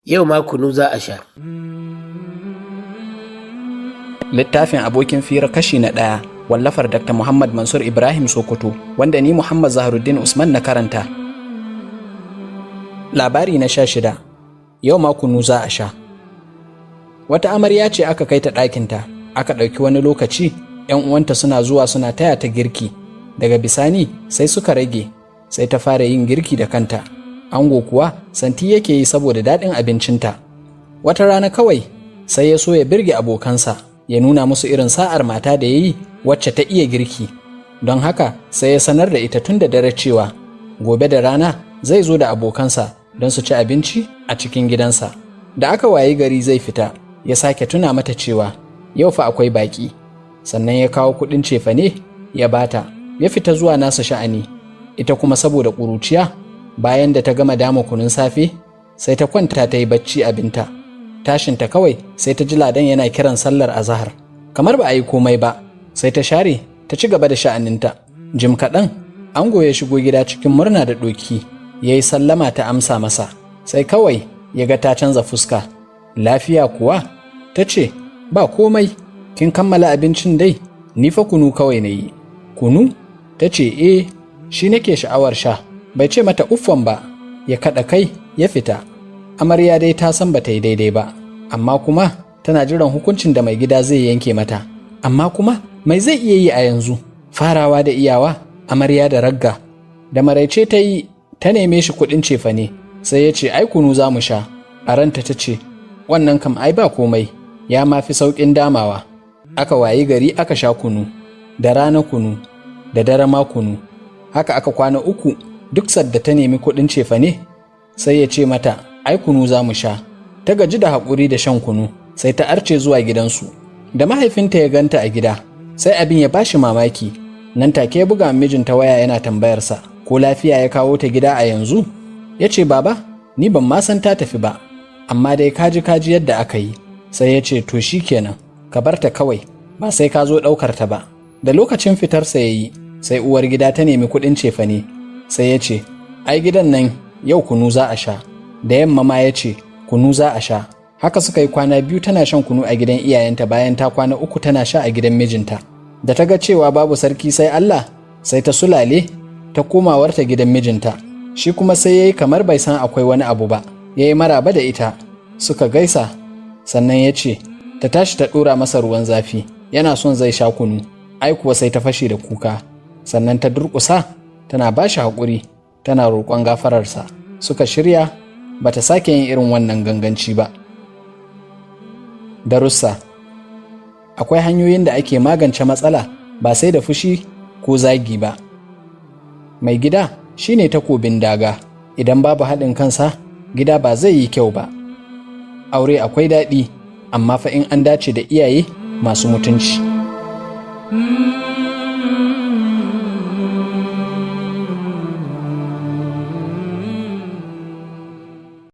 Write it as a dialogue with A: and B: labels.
A: Yau ma kunu za a sha.
B: Littafin abokin fira kashi na 1 wallafar Dr. Muhammad Mansur Ibrahim Sokoto wanda ni Muhammad Zaharuddin Usman na karanta. Labari na 16. Yau ma kunu za a sha. Wata amarya ce aka kai ta ɗakinta, aka ɗauki wani lokaci, 'yan uwanta suna zuwa suna taya ta girki. Daga bisani sai suka rage, sai ta fara yin girki da kanta. Ango kuwa santi yake yi saboda daɗin abincinta. Wata rana kawai sai ya so ya birge abokansa, ya nuna musu irin sa'ar mata da ya yi wacce ta iya girki. Don haka sai ya sanar da ita tun da dare cewa gobe da rana zai zo da abokansa don su ci abinci a cikin gidansa. Da aka wayi gari zai fita, ya sake tuna mata cewa yau fa akwai baƙi. Sannan ya kawo kuɗin cefane ya bata, ya fita zuwa nasa sha'ani. Ita kuma saboda ƙuruciya, bayan da ta gama dama kunun safe, sai ta kwanta ta yi bacci abinta. Tashinta kawai sai ta ji ladan yana kiran sallar azahar. Kamar ba a yi komai ba, sai ta share ta ci gaba da sha'aninta. Jim kaɗan, ango ya shigo gida cikin murna da ɗoki, ya yi sallama ta amsa masa. Sai kawai ya ga ta canza fuska. Lafiya kuwa? Ta ce, ba komai, kin kammala abincin dai, ni fa kunu kawai na yi. Kunu? Ta ce, shi nake sha'awar sha. Bai ce mata uffan ba, ya kaɗa kai ya fita. Amarya dai ta san ba ta yi daidai ba, amma kuma tana jiran hukuncin da mai gida zai yanke mata. Amma kuma mai zai iya yi a yanzu? Farawa da iyawa, amarya da ragga. Da maraice ta yi, ta neme shi kuɗin cefane, sai ya ce ai kunu za mu sha. A ranta ta ce, wannan kam ai ba komai, ya ma fi sauƙin damawa. Aka wayi gari aka sha kunu, da rana kunu, da dare ma kunu. Haka aka kwana 3, duk sadda ta nemi kuɗin cefane, sai ya ce mata, ai kunu za mu sha. Ta gaji da haƙuri da shan kunu, sai ta arce zuwa gidansu. Da mahaifinta ya ganta a gida, sai abin ya bashi mamaki. Nan take ya buga mijinta waya yana tambayarsa, ko lafiya ya kawo ta gida a yanzu? Ya ce, baba, ni ban ma san ta tafi ba, amma dai kaji yadda aka yi. Sai ya ce, to shi kenan, ka bar ta kawai, ba sai ka zo ɗaukar ta ba. Da lokacin fitarsa ya yi, sai uwar gida ta nemi kuɗin cefane. Sai ya ce, ai gidan nan yau kunu za a sha. Da yamma ma ya ce, kunu za a sha. Haka suka yi kwana 2 tana shan kunu a gidan iyayenta bayan ta kwana 3 tana sha a gidan mijinta. Da ta ga cewa babu sarki sai Allah, sai ta sulale ta komawarta gidan mijinta. Shi kuma sai ya yi kamar bai san akwai wani abu ba, ya yi maraba da ita, suka gaisa, sannan ya ce, ta tashi ta ɗora masa ruwan zafi, yana son zai sha kunu. Ai kuwa sai ta fashe da kuka, sannan ta durƙusa, tana ba shi haƙuri, tana roƙon gafararsa. Suka shirya, ba ta sake yin irin wannan ganganci ba. Darussa. Akwai hanyoyin da ake magance matsala ba sai da fushi ko zagi ba. Mai gida shi ne takobin daga, idan babu haɗin kansa, gida ba zai yi kyau ba. Aure akwai daɗi, amma fa in an dace da iyaye masu mutunci.